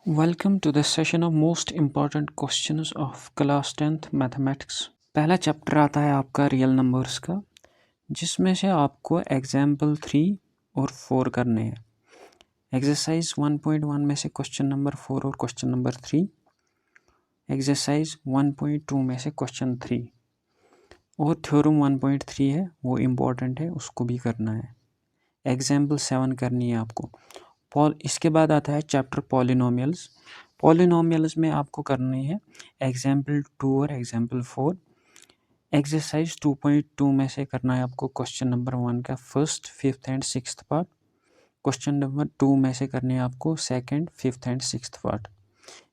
Welcome to the session of most important questions of class 10th mathematics. पहला chapter आता है आपका real numbers का, जिसमें से आपको एग्जाम्पल 3 और 4 करने हैं। एक्सरसाइज 1.1 में से क्वेश्चन नंबर 4 और क्वेश्चन नंबर 3, एक्सरसाइज 1.2 में से क्वेश्चन 3 और थ्योरम 1.3 है, वो इम्पोर्टेंट है, उसको भी करना है। एग्जाम्पल 7 करनी है आपको। इसके बाद आता है चैप्टर पॉलिनोमियल्स। पॉलिनोमियल्स में आपको करनी है एग्जाम्पल 2 और एग्जाम्पल 4। एक्सरसाइज 2.2 में से करना है आपको क्वेश्चन नंबर 1 का first, fifth and sixth part. Question number 2 में से करनी है आपको second, fifth and sixth part.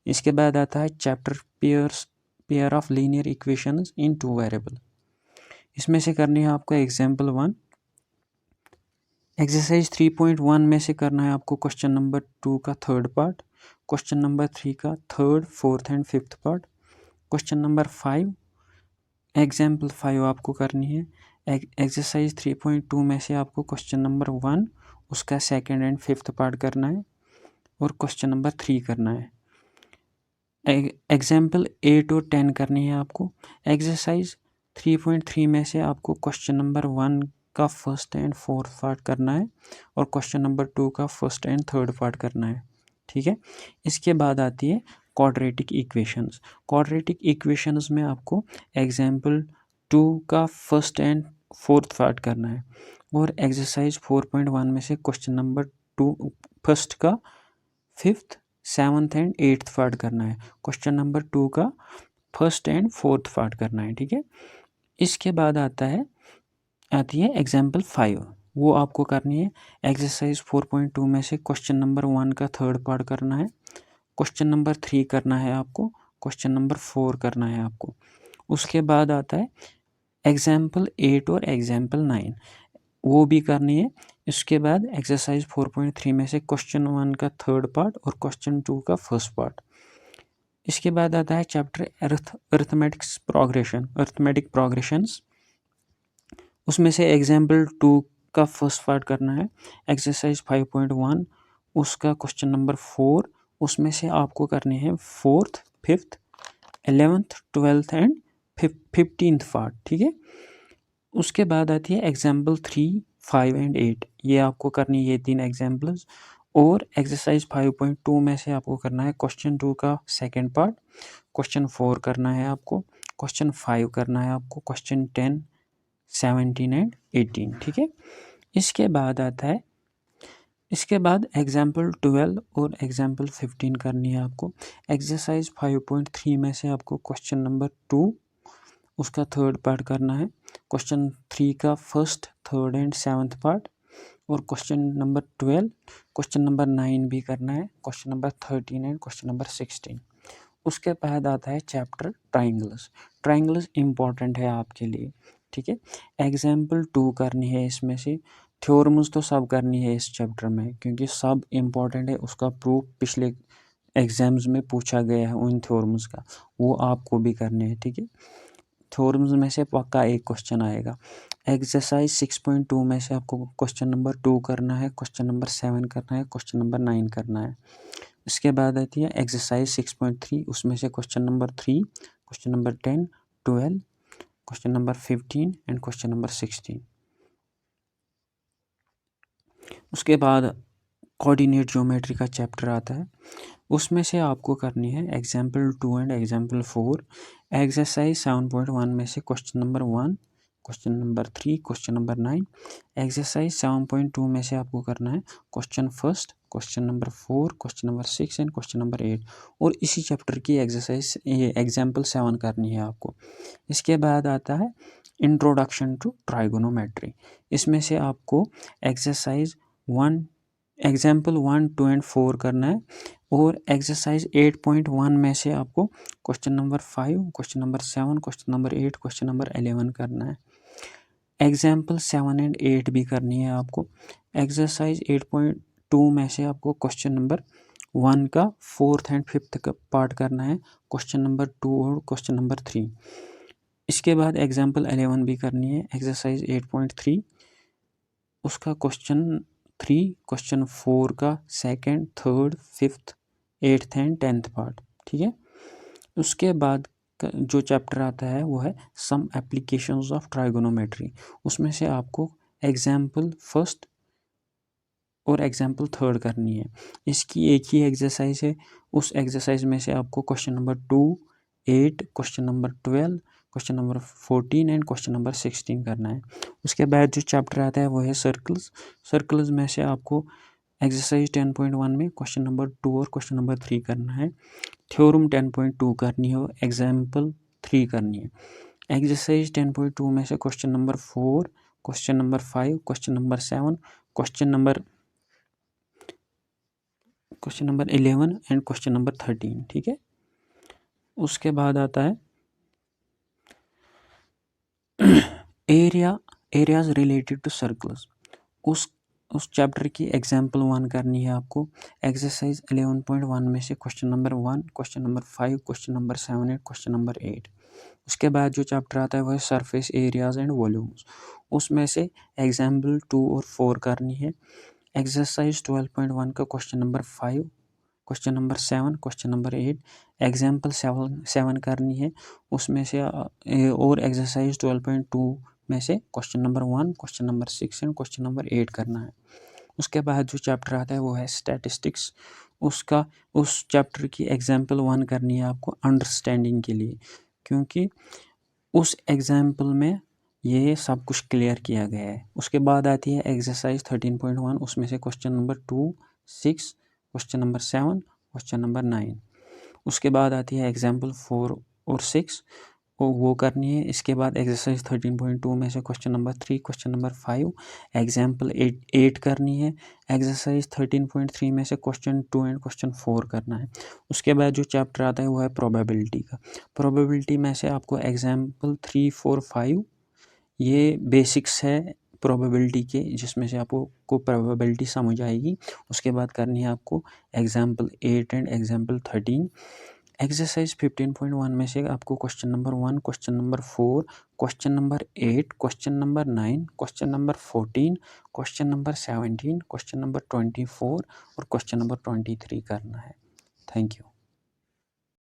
इसके बाद आता है chapter pair of linear equations in two variable. इसमें से करनी है आपको एग्जाम्पल 1। एक्सरसाइज 3.1 में से करना है आपको क्वेश्चन नंबर 2 का थर्ड पार्ट, क्वेश्चन नंबर 3 का third, fourth and fifth part. Question number 5, example 5 आपको करनी है। एक्सरसाइज 3.2 में से आपको क्वेश्चन नंबर 1 उसका सेकंड एंड फिफ्थ पार्ट करना है और क्वेश्चन नंबर 3 करना है। एग्जाम्पल 8 और 10 करनी है आपको। एक्सरसाइज 3.3 में से आपको क्वेश्चन नंबर 1 का फर्स्ट एंड फोर्थ पार्ट करना है और क्वेश्चन नंबर 2 का फर्स्ट एंड थर्ड पार्ट करना है। ठीक है। इसके बाद आती है क्वाड्रेटिक इक्वेशंस। क्वाड्रेटिक इक्वेशंस में आपको एग्जाम्पल 2 का फर्स्ट एंड फोर्थ पार्ट करना है और एक्सरसाइज 4.1 में से क्वेश्चन नंबर 2 फर्स्ट का fifth, seventh and eighth part करना है। क्वेश्चन नंबर 2 का फर्स्ट एंड फोर्थ पार्ट करना है। ठीक है। इसके बाद आती है एग्जाम्पल 5, वो आपको करनी है। एक्सरसाइज 4.2 में से क्वेश्चन नंबर 1 का थर्ड पार्ट करना है, क्वेश्चन नंबर 3 करना है आपको, क्वेश्चन नंबर 4 करना है आपको। उसके बाद आता है एग्जाम्पल 8 और एग्जाम्पल 9, वो भी करनी है। इसके बाद एक्सरसाइज 4.3 में से क्वेश्चन 1 का थर्ड पार्ट और क्वेश्चन 2 का फर्स्ट पार्ट। इसके बाद आता है चैप्टर अर्थमेटिक प्रोग्रेशंस। उसमें से एग्जाम्पल 2 का फर्स्ट पार्ट करना है। एक्सरसाइज 5.1 उसका क्वेश्चन नंबर 4, उसमें से आपको करनी है fourth, fifth, 11th, 12th and 15th part. ठीक है। उसके बाद आती है एग्जाम्पल 3, 5 एंड 8, ये आपको करनी है, ये 3 एग्जाम्पल्स। और एक्सरसाइज 5.2 में से आपको करना है क्वेश्चन 2 का सेकेंड पार्ट, क्वेश्चन 4 करना है आपको, क्वेश्चन 5 करना है आपको, क्वेश्चन 10, 17 एंड 18। ठीक है। इसके बाद आता है एग्जाम्पल 12 और एग्जाम्पल 15 करनी है आपको। एक्सरसाइज 5.3 में से आपको क्वेश्चन नंबर 2 उसका थर्ड पार्ट करना है, क्वेश्चन 3 का first, third and seventh part और क्वेश्चन नंबर 12, क्वेश्चन नंबर 9 भी करना है, question number 13 and question number 16। उसके बाद आता है चैप्टर ट्राइंगल्स इम्पॉर्टेंट है आपके लिए। ठीक है। एग्जाम्पल 2 करनी है इसमें से। थ्योरम्स तो सब करनी है इस चैप्टर में, क्योंकि सब इम्पॉर्टेंट है, उसका प्रूफ पिछले एग्जाम्स में पूछा गया है उन थ्योरम्स का, वो आपको भी करने हैं। ठीक है। थ्योरम्स में से पक्का एक क्वेश्चन आएगा। एक्सरसाइज 6.2 में से आपको क्वेश्चन नंबर 2 करना है, क्वेश्चन नंबर 7 करना है, क्वेश्चन नंबर 9 करना है। इसके बाद आती है एक्सरसाइज 6.3, उसमें से question number 3, question number 10, 12, question number 15 and question number 16। उसके बाद कोऑर्डिनेट ज्योमेट्री का चैप्टर आता है, उसमें से आपको करनी है एग्जाम्पल 2 एंड एग्जाम्पल 4। एक्सरसाइज 7.1 में से question number 1, question number 3, question number 9। Exercise 7.2 में से आपको करना है question first, question number 4, question number 6 and question number 8। और इसी चैप्टर की एक्सरसाइज ये एग्जाम्पल 7 करनी है आपको। इसके बाद आता है इंट्रोडक्शन टू ट्राइगोनोमेट्री। इसमें से आपको एक्सरसाइज 1, एग्जाम्पल 1, 2 एंड 4 करना है और एक्सरसाइज 8.1 में से आपको question number 5, question number 7, question number 8, question number 11 करना है। एग्जाम्पल 7 एंड 8 भी करनी है आपको। एक्सरसाइज 8.2 में से आपको क्वेश्चन नंबर 1 का फोर्थ एंड फिफ्थ का पार्ट करना है, क्वेश्चन नंबर 2 और क्वेश्चन नंबर 3। इसके बाद एग्जाम्पल 11 भी करनी है। एक्सरसाइज 8.3 उसका क्वेश्चन 3, क्वेश्चन 4 का second, third, fifth, 8th and 10th part, ठीक है। उसके बाद जो चैप्टर आता है वो है सम एप्लीकेशंस ऑफ ट्राइगोनोमेट्री। उसमें से आपको एग्जाम्पल फर्स्ट और एग्जाम्पल थर्ड करनी है। इसकी एक ही एक्सरसाइज है। उस एक्सरसाइज में से आपको question number 2, 8, question number 12, question number 14 and question number 16 करना है। उसके बाद जो चैप्टर आता है वो है सर्कल्स। सर्कल्स में से आपको एक्सरसाइज 10.1 में क्वेश्चन नंबर 2 और क्वेश्चन नंबर 3 करना है। थ्योरम 10.2 करनी है और एग्जाम्पल 3 करनी है। एक्सरसाइज 10.2 में से question number 4, question number 5, question number 7, question number 11 and question number 13, ठीक है। उसके बाद आता है एरियाज रिलेटेड टू सर्कल्स। उस चैप्टर की एग्जाम्पल 1 करनी है आपको। एक्सरसाइज 11.1 में से question number 1, question number 5, question number 7 and question number 8। उसके बाद जो चैप्टर आता है वो है सरफेस एरियाज एंड वॉल्यूम्स। उसमें से एग्जाम्पल 2 और 4 करनी है। एक्सरसाइज 12.1 का question number 5, question number 7, question number 8, example 7 करनी है। उसमें से और एक्सरसाइज 12.2 में से question number 1, question number 6 and question number 8 करना है। उसके बाद जो चैप्टर आता है वो है स्टैटिस्टिक्स। उस चैप्टर की एग्जाम्पल 1 करनी है आपको अंडरस्टैंडिंग के लिए, क्योंकि उस एग्जाम्पल में ये सब कुछ क्लियर किया गया है। उसके बाद आती है एक्सरसाइज 13.1। उसमें से question number 2, 6, question number 7, question number 9। उसके बाद आती है एग्जाम्पल 4 और 6, वो करनी है। इसके बाद एक्सरसाइज 13.2 में से question number 3, question number 5, example 8 करनी है। एक्सरसाइज 13.3 में से क्वेश्चन 2 एंड क्वेश्चन 4 करना है। उसके बाद जो चैप्टर आता है वो है प्रोबेबिलिटी का। प्रोबेबिलिटी में से आपको एग्जाम्पल 3, 4, 5 ये बेसिक्स है प्रोबेबिलिटी के, जिसमें से आपको प्रोबेबिलिटी समझ आएगी। उसके बाद करनी है आपको एग्जाम्पल 8 एंड एग्जाम्पल 13। एक्सरसाइज 15.1 में से आपको question number 1, question number 4, question number 8, question number 9, question number 14, question number 17, question number 24 और क्वेश्चन नंबर 23 करना है। Thank you.